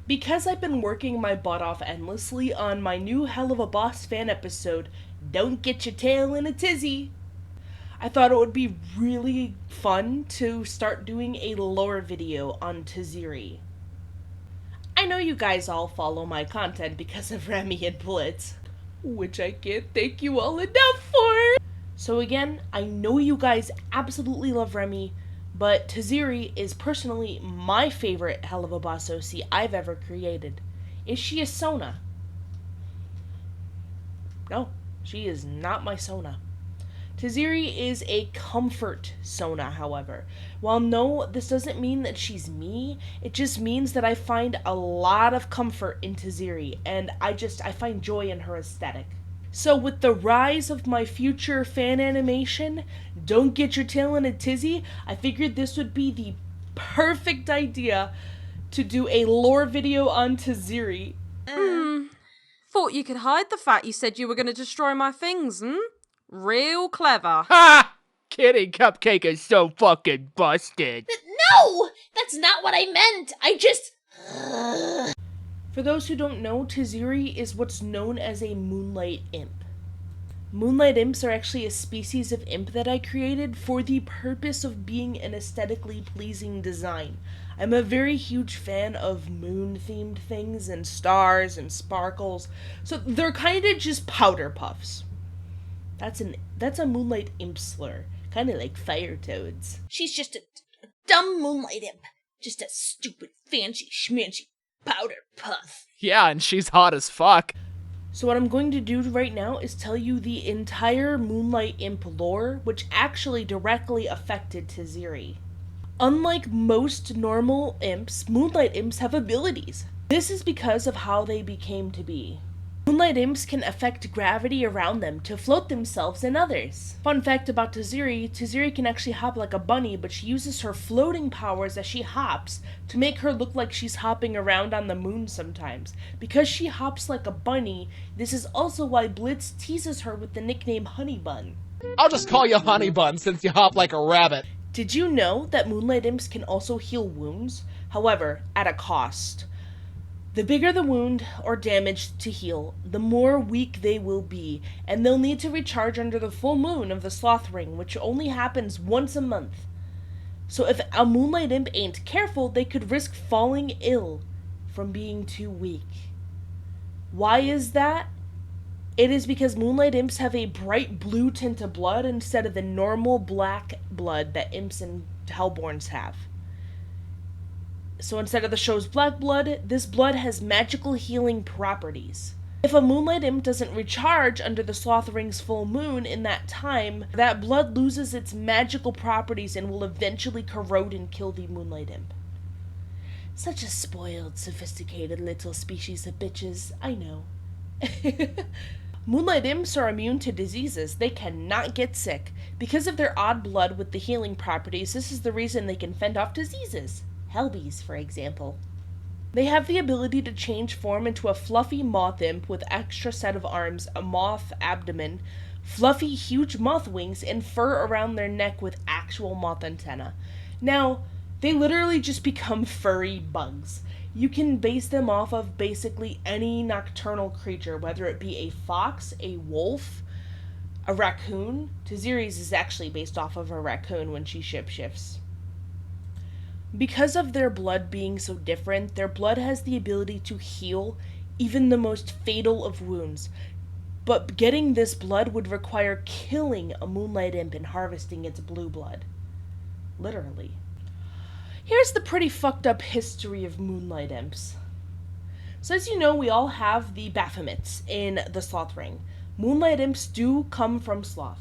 Because I've been working my butt off endlessly on my new Helluva-Boss fan episode, Don't Get Your Tail in a Tizzy, I thought it would be really fun to start doing a lore video on Taziri. I know you guys all follow my content because of Remy and Blitz, which I can't thank you all enough for! So again, I know you guys absolutely love Remy, but Taziri is personally my favorite helluva-boss OC I've ever created. Is she a Sona? No, she is not my Sona. Taziri is a comfort Sona, however. While no, this doesn't mean that she's me, it just means that I find a lot of comfort in Taziri, and I find joy in her aesthetic. So with the rise of my future fan animation, Don't Get Your Tail in a Tizzy, I figured this would be the perfect idea to do a lore video on Taziri. Thought you could hide the fact you said you were going to destroy my things, Real clever. Ha! Kidding, Cupcake is so fucking busted. No! That's not what I meant! I just... For those who don't know, Tiziri is what's known as a Moonlight imp. Moonlight imps are actually a species of imp that I created for the purpose of being an aesthetically pleasing design. I'm a very huge fan of moon-themed things and stars and sparkles, so they're kind of just powder puffs. That's a Moonlight imp slur, kind of like fire toads. She's just a dumb Moonlight imp. Just a stupid, fancy, schmancy powder puff. Yeah, and she's hot as fuck. So what I'm going to do right now is tell you the entire Moonlight imp lore, which actually directly affected Taziri. Unlike most normal imps, Moonlight imps have abilities. This is because of how they became to be. Moonlight imps can affect gravity around them to float themselves and others. Fun fact about Taziri, Taziri can actually hop like a bunny, but she uses her floating powers as she hops to make her look like she's hopping around on the moon sometimes. Because she hops like a bunny, this is also why Blitz teases her with the nickname Honey Bun. I'll just call you Honey Bun since you hop like a rabbit. Did you know that Moonlight imps can also heal wounds? However, at a cost. The bigger the wound or damage to heal, the more weak they will be, and they'll need to recharge under the full moon of the Sloth Ring, which only happens once a month. So if a Moonlight imp ain't careful, they could risk falling ill from being too weak. Why is that? It is because Moonlight imps have a bright blue tint of blood instead of the normal black blood that imps and Hellborns have. So instead of the show's black blood, this blood has magical healing properties. If a Moonlight imp doesn't recharge under the Sloth Ring's full moon in that time, that blood loses its magical properties and will eventually corrode and kill the Moonlight imp. Such a spoiled, sophisticated little species of bitches, I know. Moonlight imps are immune to diseases. They cannot get sick. Because of their odd blood with the healing properties, this is the reason they can fend off diseases. Hellbees, for example. They have the ability to change form into a fluffy moth imp with extra set of arms, a moth abdomen, fluffy huge moth wings, and fur around their neck with actual moth antenna. Now, they literally just become furry bugs. You can base them off of basically any nocturnal creature, whether it be a fox, a wolf, a raccoon. Taziri's is actually based off of a raccoon when she shapeshifts. Because of their blood being so different, their blood has the ability to heal even the most fatal of wounds. But getting this blood would require killing a Moonlight imp and harvesting its blue blood. Literally. Here's the pretty fucked up history of Moonlight imps. So as you know, we all have the Baphomets in the Sloth Ring. Moonlight imps do come from Sloth.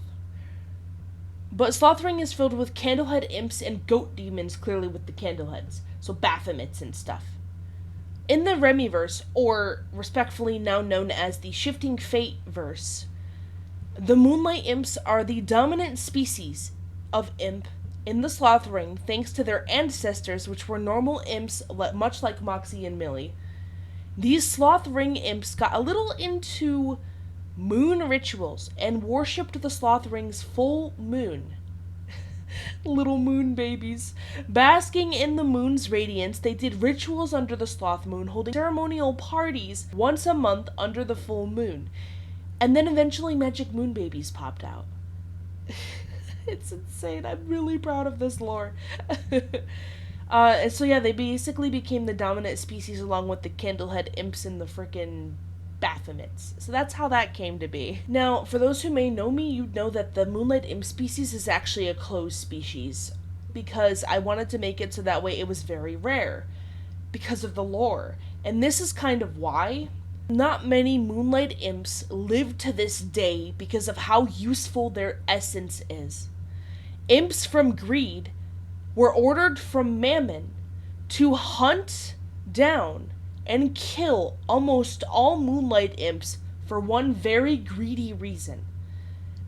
But Sloth Ring is filled with candlehead imps and goat demons, clearly with the candleheads. So Baphomets and stuff. In the Remyverse, or respectfully now known as the Shifting Fate verse, the Moonlight imps are the dominant species of imp in the Sloth Ring thanks to their ancestors, which were normal imps much like Moxie and Millie. These Sloth Ring imps got a little into moon rituals and worshipped the Sloth Ring's full moon. Little moon babies. Basking in the moon's radiance, they did rituals under the sloth moon, holding ceremonial parties once a month under the full moon. And then eventually magic moon babies popped out. It's insane. I'm really proud of this lore. So yeah, they basically became the dominant species along with the candlehead imps and the frickin' Baphomets. So that's how that came to be. Now, for those who may know me, you'd know that the Moonlight imp species is actually a closed species, because I wanted to make it so that way it was very rare, because of the lore. And this is kind of why. Not many Moonlight imps live to this day because of how useful their essence is. Imps from greed were ordered from Mammon to hunt down and kill almost all Moonlight imps for one very greedy reason.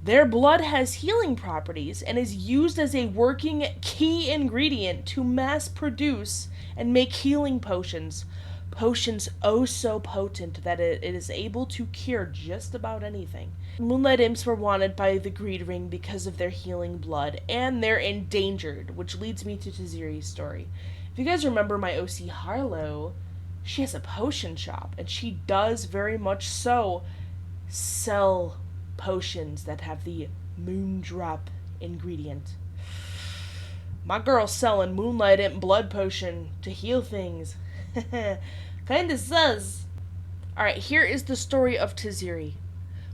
Their blood has healing properties and is used as a working key ingredient to mass produce and make healing potions. Potions oh so potent that it is able to cure just about anything. Moonlight imps were wanted by the Greed Ring because of their healing blood, and they're endangered, which leads me to Taziri's story. If you guys remember my OC Harlow, she has a potion shop, and she does very much so sell potions that have the moondrop ingredient. My girl's selling Moonlight imp blood potion to heal things. Kinda sus. Alright, here is the story of Tiziri.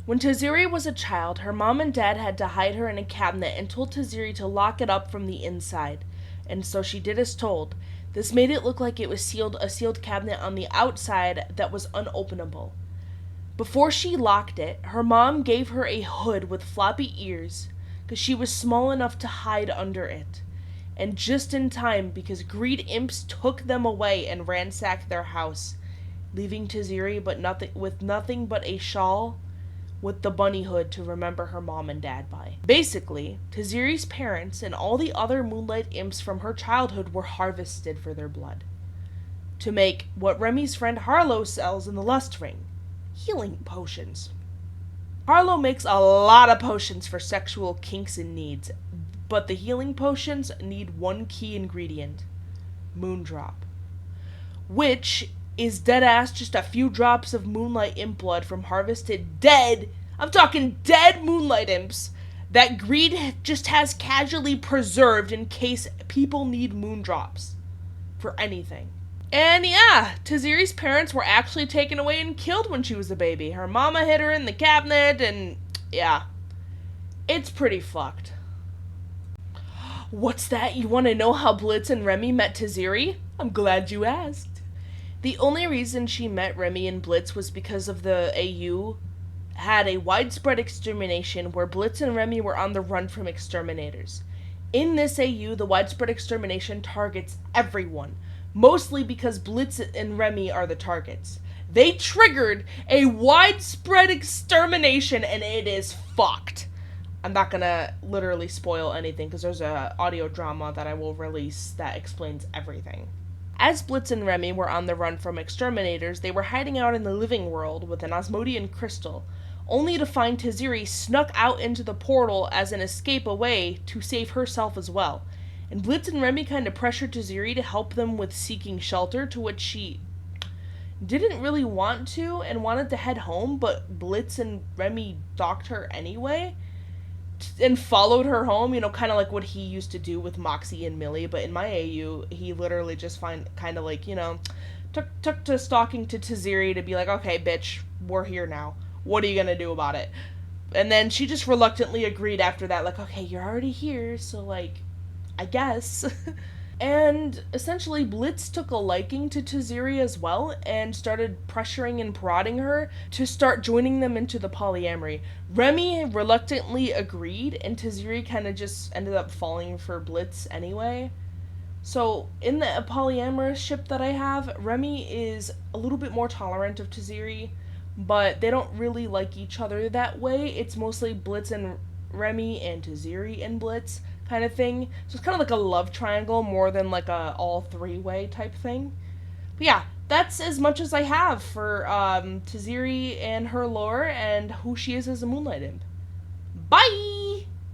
When Tiziri was a child, her mom and dad had to hide her in a cabinet and told Tiziri to lock it up from the inside. And so she did as told. This made it look like it was a sealed cabinet on the outside that was unopenable. Before she locked it, her mom gave her a hood with floppy ears, because she was small enough to hide under it. And just in time, because greed imps took them away and ransacked their house, leaving Tiziri with nothing but a shawl with the bunny hood to remember her mom and dad by. Basically, Tiziri's parents and all the other Moonlight imps from her childhood were harvested for their blood to make what Remy's friend Harlow sells in the Lust Ring, healing potions. Harlow makes a lot of potions for sexual kinks and needs, but the healing potions need one key ingredient, Moondrop, which is deadass just a few drops of Moonlight imp blood from harvested I'm talking dead Moonlight imps, that greed just has casually preserved in case people need moondrops for anything. And yeah, Taziri's parents were actually taken away and killed when she was a baby. Her mama hid her in the cabinet, and yeah, it's pretty fucked. What's that? You want to know how Blitz and Remy met Tiziri? I'm glad you asked. The only reason she met Remy and Blitz was because of the AU had a widespread extermination where Blitz and Remy were on the run from exterminators. In this AU, the widespread extermination targets everyone, mostly because Blitz and Remy are the targets. They triggered a widespread extermination, and it is fucked. I'm not gonna literally spoil anything because there's a audio drama that I will release that explains everything. As Blitz and Remy were on the run from exterminators, they were hiding out in the living world with an Osmodian crystal, only to find Tiziri snuck out into the portal as an escape away to save herself as well. And Blitz and Remy kind of pressured Tiziri to help them with seeking shelter, to which she didn't really want to and wanted to head home, but Blitz and Remy stalked her anyway and followed her home, kind of like what he used to do with Moxie and Millie. But in my AU, he literally just took to stalking to Taziri to be like, okay, bitch, we're here now. What are you gonna do about it? And then she just reluctantly agreed after that, like, okay, you're already here, so, I guess. And essentially, Blitz took a liking to Tiziri as well and started pressuring and prodding her to start joining them into the polyamory. Remy reluctantly agreed, and Tiziri kind of just ended up falling for Blitz anyway. So, in the polyamorous ship that I have, Remy is a little bit more tolerant of Tiziri, but they don't really like each other that way. It's mostly Blitz and Remy and Tiziri and Blitz kind of thing. So it's kind of like a love triangle more than like a all three-way type thing. But yeah, that's as much as I have for Tiziri and her lore and who she is as a Moonlight imp. Bye!